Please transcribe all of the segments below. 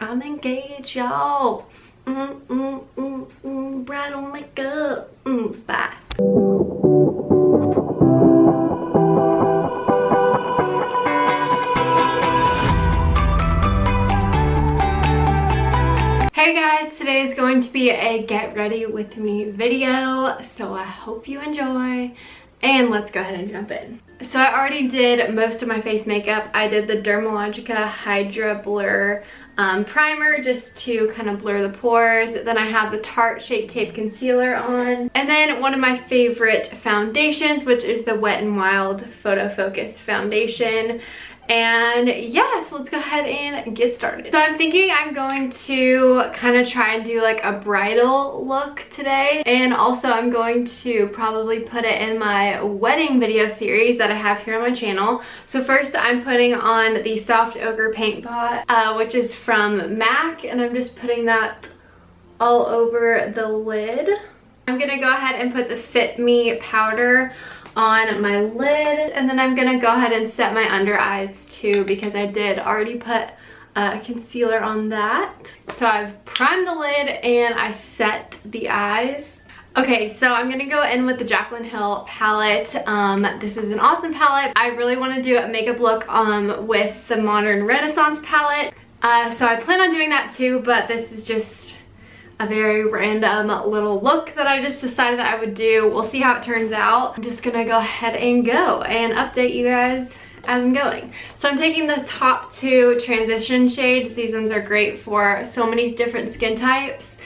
I'm engaged, y'all. Bridal makeup. Bye. Hey guys, today is going to be a get ready with me video, so I hope you enjoy, and let's go ahead and jump in. So I already did most of my face makeup. I did the Dermalogica Hydra Blur primer just to kind of blur the pores. Then I have the Tarte Shape Tape Concealer on. And then one of my favorite foundations, which is the Wet n Wild Photo Focus Foundation. And yes, let's go ahead and get started. So I'm thinking I'm going to kind of try and do like a bridal look today. And also I'm going to probably put it in my wedding video series that I have here on my channel. So first I'm putting on the Soft Ochre Paint Pot, which is from MAC. And I'm just putting that all over the lid. I'm gonna go ahead and put the Fit Me powder on my lid, and then I'm gonna go ahead and set my under eyes too, because I did already put concealer on that. So I've primed the lid and I set the eyes. Okay, so I'm gonna go in with the Jaclyn Hill palette. This is an awesome palette. I really want to do a makeup look with the Modern Renaissance palette. So I plan on doing that too, but this is just a very random little look that I just decided I would do. We'll see how it turns out. I'm just gonna go ahead and go and update you guys as I'm going. So I'm taking the top two transition shades. These ones are great for so many different skin types.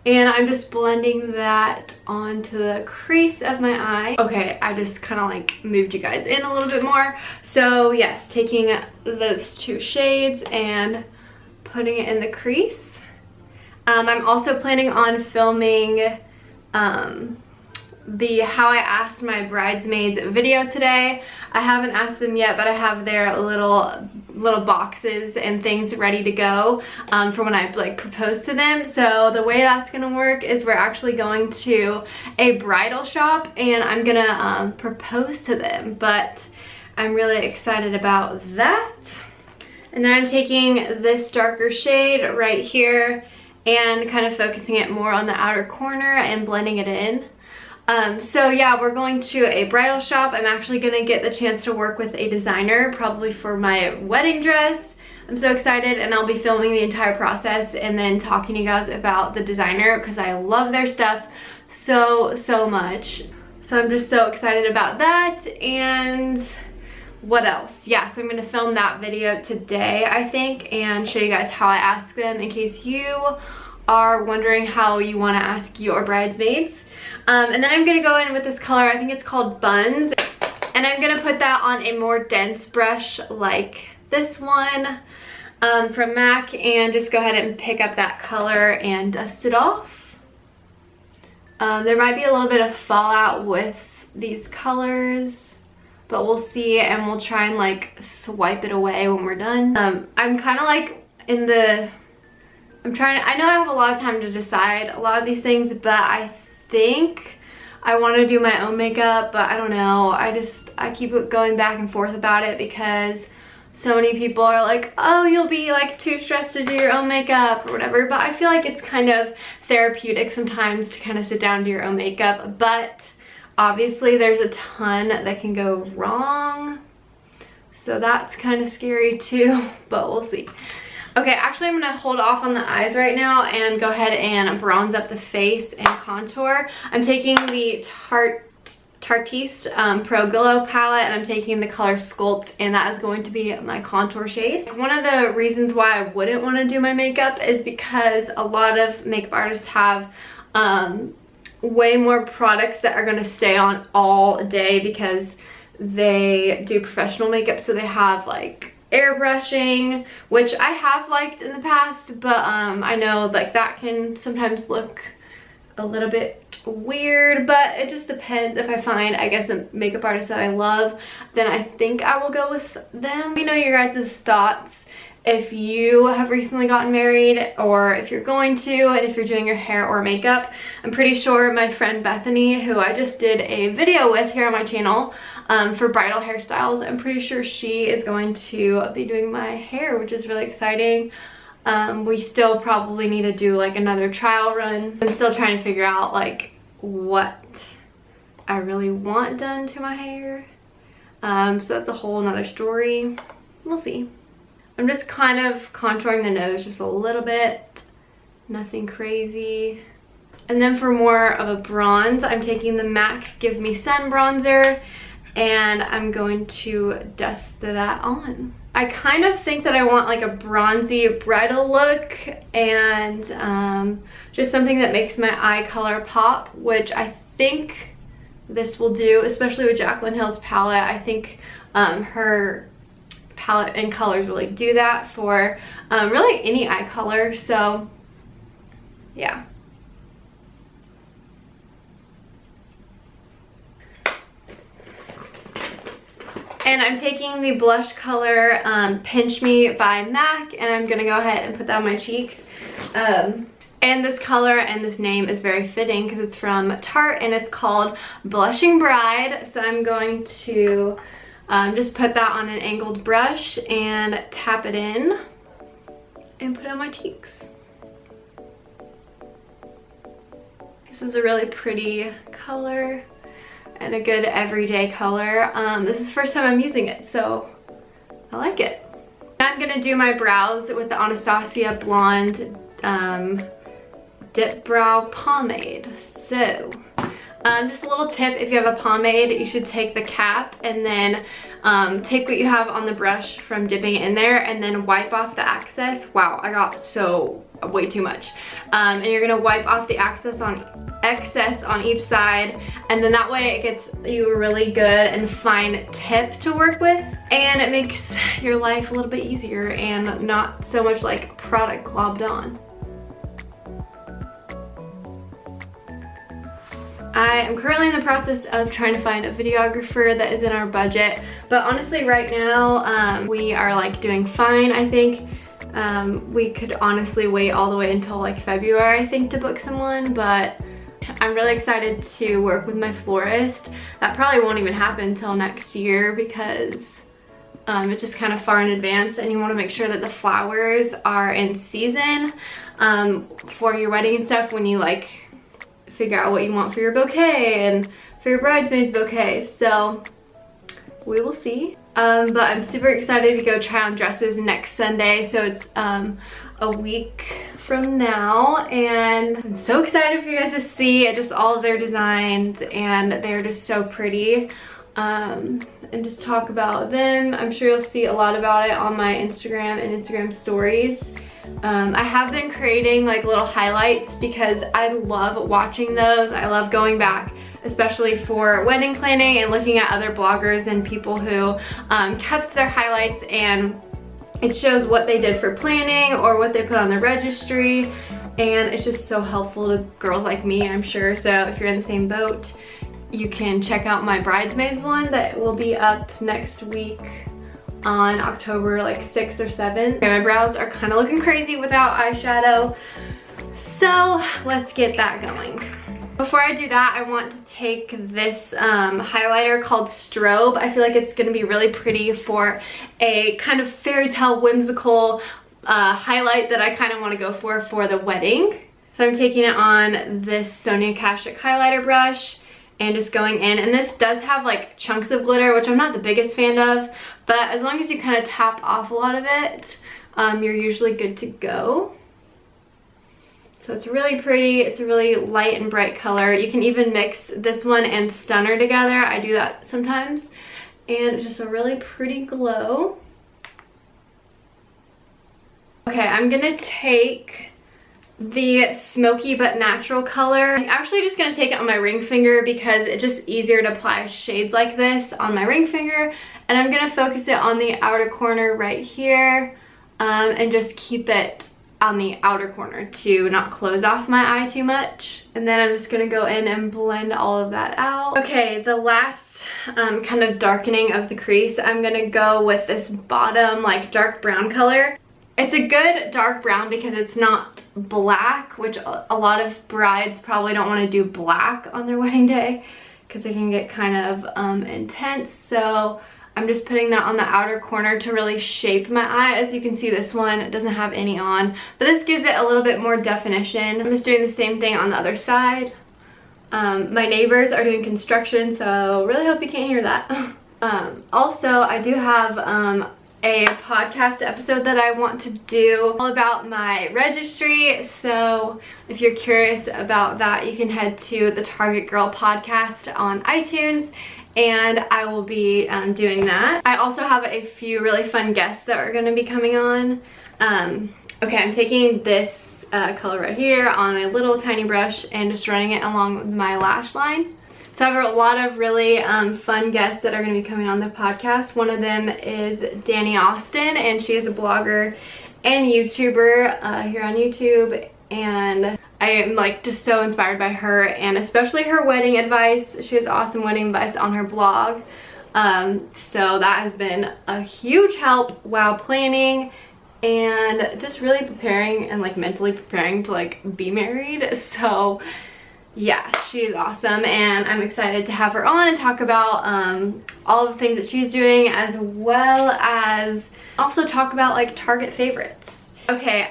And I'm just blending that onto the crease of my eye. Okay, I just kind of like moved you guys in a little bit more. So yes, taking those two shades and putting it in the crease. I'm also planning on filming the How I Asked My Bridesmaids video today. I haven't asked them yet, but I have their little boxes and things ready to go for when I like propose to them. So the way that's gonna work is we're actually going to a bridal shop and I'm gonna propose to them, but I'm really excited about that. And then I'm taking this darker shade right here and kind of focusing it more on the outer corner and blending it in. So yeah, we're going to a bridal shop. I'm actually gonna get the chance to work with a designer, probably for my wedding dress. I'm so excited, and I'll be filming the entire process and then talking to you guys about the designer because I love their stuff so much. So I'm just so excited about that. And what else? Yeah, so I'm gonna film that video today, I think, and show you guys how I ask them in case you are wondering how you want to ask your bridesmaids. And then I'm gonna go in with this color, I think it's called Buns, and I'm gonna put that on a more dense brush like this one from MAC, and just go ahead and pick up that color and dust it off. There might be a little bit of fallout with these colors, but we'll see, and we'll try and like swipe it away when we're done. I'm kind of like in the, I know I have a lot of time to decide a lot of these things, but I think I want to do my own makeup, but I don't know. I keep going back and forth about it because so many people are like, oh, you'll be like too stressed to do your own makeup or whatever, but I feel like it's kind of therapeutic sometimes to kind of sit down and do your own makeup, but obviously there's a ton that can go wrong, so that's kind of scary too, but we'll see. Okay, actually I'm gonna hold off on the eyes right now and go ahead and bronze up the face and contour. I'm taking the Tarteist Pro Glow palette, and I'm taking the color Sculpt, and that is going to be my contour shade. One of the reasons why I wouldn't want to do my makeup is because a lot of makeup artists have way more products that are going to stay on all day because they do professional makeup. So they have like airbrushing, which I have liked in the past, but I know like that can sometimes look a little bit weird, but it just depends. If I find, I guess, a makeup artist that I love, then I think I will go with them. Let me know your guys' thoughts if you have recently gotten married, or if you're going to, and if you're doing your hair or makeup. I'm pretty sure my friend Bethany, who I just did a video with here on my channel for bridal hairstyles, I'm pretty sure she is going to be doing my hair, which is really exciting. We still probably need to do like another trial run. I'm still trying to figure out like what I really want done to my hair. So that's a whole nother story. We'll see. I'm just kind of contouring the nose just a little bit. Nothing crazy. And then for more of a bronze, I'm taking the MAC Give Me Sun bronzer and I'm going to dust that on. I kind of think that I want like a bronzy bridal look and just something that makes my eye color pop, which I think this will do, especially with Jaclyn Hill's palette. I think her palette and colors really do that for really any eye color, so yeah. And I'm taking the blush color Pinch Me by MAC, and I'm gonna go ahead and put that on my cheeks. And this color and this name is very fitting because it's from Tarte and it's called Blushing Bride. So I'm going to just put that on an angled brush and tap it in and put it on my cheeks. This is a really pretty color and a good everyday color. This is the first time I'm using it, so I like it. I'm gonna do my brows with the Anastasia Blonde Dip Brow Pomade. So, just a little tip, if you have a pomade, you should take the cap and then take what you have on the brush from dipping it in there and then wipe off the excess. Wow, I got way too much. And you're gonna wipe off the excess on each side, and then that way it gets you a really good and fine tip to work with, and it makes your life a little bit easier and not so much like product globbed on. I am currently in the process of trying to find a videographer that is in our budget, but honestly right now we are like doing fine. I think we could honestly wait all the way until like February, I think, to book someone, but I'm really excited to work with my florist. That probably won't even happen until next year because it's just kind of far in advance, and you want to make sure that the flowers are in season for your wedding and stuff when you like figure out what you want for your bouquet and for your bridesmaid's bouquet. So we will see. But I'm super excited to go try on dresses next Sunday. So it's a week from now, and I'm so excited for you guys to see just all of their designs, and they're just so pretty. And just talk about them. I'm sure you'll see a lot about it on my Instagram and Instagram stories. I have been creating like little highlights because I love watching those. I love going back, especially for wedding planning, and looking at other bloggers and people who kept their highlights, and it shows what they did for planning or what they put on the registry, and it's just so helpful to girls like me, I'm sure. So if you're in the same boat, you can check out my bridesmaids one that will be up next week on October like 6th or 7th. Okay, my brows are kind of looking crazy without eyeshadow, so let's get that going. Before I do that, I want to take this highlighter called Strobe. I feel like it's going to be really pretty for a kind of fairy tale whimsical highlight that I kind of want to go for the wedding. So I'm taking it on this Sonia Kashuk highlighter brush and just going in, and this does have like chunks of glitter, which I'm not the biggest fan of, but as long as you kind of tap off a lot of it, you're usually good to go. So it's really pretty. It's a really light and bright color. You can even mix this one and Stunner together. I do that sometimes, and it's just a really pretty glow. Okay, I'm gonna take the Smoky But Natural color. I'm actually just gonna take it on my ring finger because it's just easier to apply shades like this on my ring finger, and I'm gonna focus it on the outer corner right here, and just keep it on the outer corner to not close off my eye too much. And then I'm just gonna go in and blend all of that out. Okay, the last kind of darkening of the crease, I'm gonna go with this bottom like dark brown color. It's a good dark brown because it's not black, which a lot of brides probably don't want to do black on their wedding day because it can get kind of intense. So I'm just putting that on the outer corner to really shape my eye. As you can see, this one doesn't have any on, but this gives it a little bit more definition. I'm just doing the same thing on the other side. My neighbors are doing construction, so really hope you can't hear that. Also, I do have a podcast episode that I want to do all about my registry, so if you're curious about that, you can head to the Target Girl podcast on iTunes, and I will be doing that. I also have a few really fun guests that are going to be coming on. Okay, I'm taking this color right here on a little tiny brush and just running it along my lash line. So I have a lot of really fun guests that are going to be coming on the podcast. One of them is Danny Austin, and she is a blogger and YouTuber here on YouTube, and I am like just so inspired by her, and especially her wedding advice. She has awesome wedding advice on her blog. So that has been a huge help while planning and just really preparing and like mentally preparing to like be married. So yeah, she is awesome, and I'm excited to have her on and talk about all of the things that she's doing, as well as also talk about like Target favorites. Okay,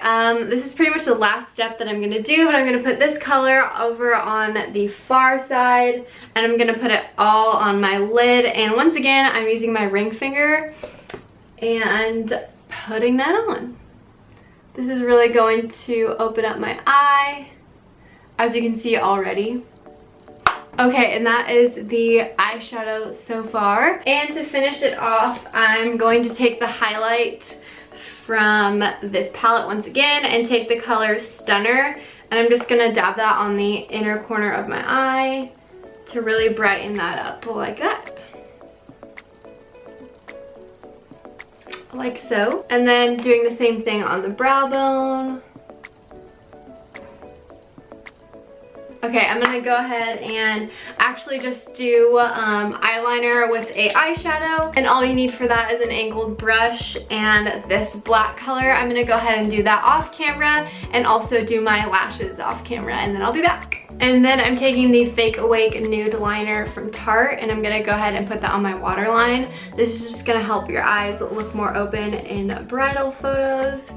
this is pretty much the last step that I'm gonna do, but I'm gonna put this color over on the far side, and I'm gonna put it all on my lid. And once again, I'm using my ring finger and putting that on. This is really going to open up my eye, as you can see already. Okay, and that is the eyeshadow so far. And to finish it off, I'm going to take the highlight from this palette once again and take the color Stunner, and I'm just gonna dab that on the inner corner of my eye to really brighten that up like that. Like so. And then doing the same thing on the brow bone. Okay, I'm gonna go ahead and actually just do eyeliner with a eyeshadow, and all you need for that is an angled brush and this black color. I'm gonna go ahead and do that off camera and also do my lashes off camera, and then I'll be back. And then I'm taking the Fake Awake Nude Liner from Tarte, and I'm gonna go ahead and put that on my waterline. This is just gonna help your eyes look more open in bridal photos.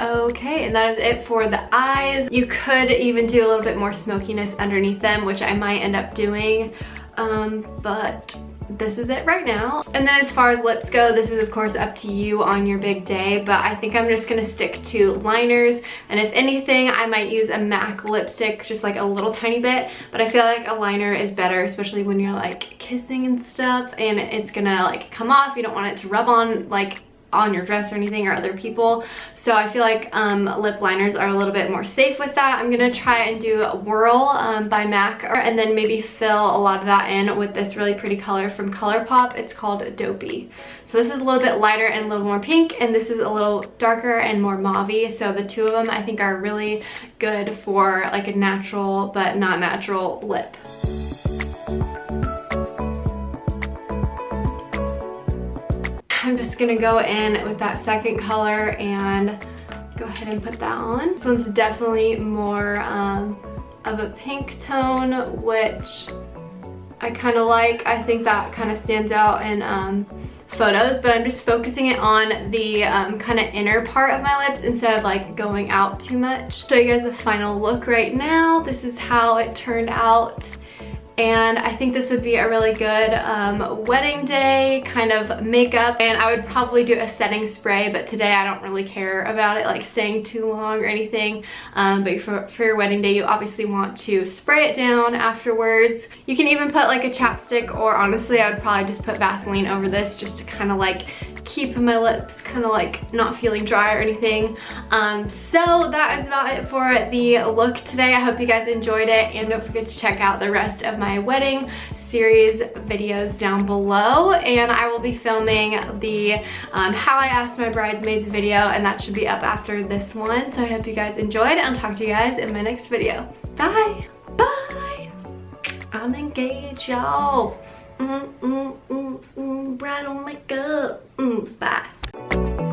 Okay, and that is it for the eyes. You could even do a little bit more smokiness underneath them, which I might end up doing, but this is it right now. And then as far as lips go, this is of course up to you on your big day, but I think I'm just gonna stick to liners, and if anything, I might use a MAC lipstick, just like a little tiny bit, but I feel like a liner is better, especially when you're like kissing and stuff, and it's gonna like come off. You don't want it to rub on like on your dress or anything, or other people. So I feel like lip liners are a little bit more safe with that. I'm gonna try and do Whirl by MAC, and then maybe fill a lot of that in with this really pretty color from ColourPop. It's called Dopey. So this is a little bit lighter and a little more pink, and this is a little darker and more mauve-y. So the two of them I think are really good for like a natural but not natural lip. I'm just gonna go in with that second color and go ahead and put that on. This one's definitely more of a pink tone, which I kind of like. I think that kind of stands out in photos, but I'm just focusing it on the kind of inner part of my lips instead of like going out too much. Show you guys the final look right now. This is how it turned out. And I think this would be a really good wedding day kind of makeup, and I would probably do a setting spray, but today I don't really care about it like staying too long or anything. But for your wedding day, you obviously want to spray it down afterwards. You can even put like a chapstick, or honestly I would probably just put Vaseline over this just to kind of like keep my lips kind of like not feeling dry or anything. So that is about it for the look today. I hope you guys enjoyed it, and don't forget to check out the rest of my wedding series videos down below, and I will be filming the how I asked my bridesmaids video, and that should be up after this one. So I hope you guys enjoyed, and I'll talk to you guys in my next video. Bye! Bye! I'm engaged, y'all. Bridal makeup. Bye.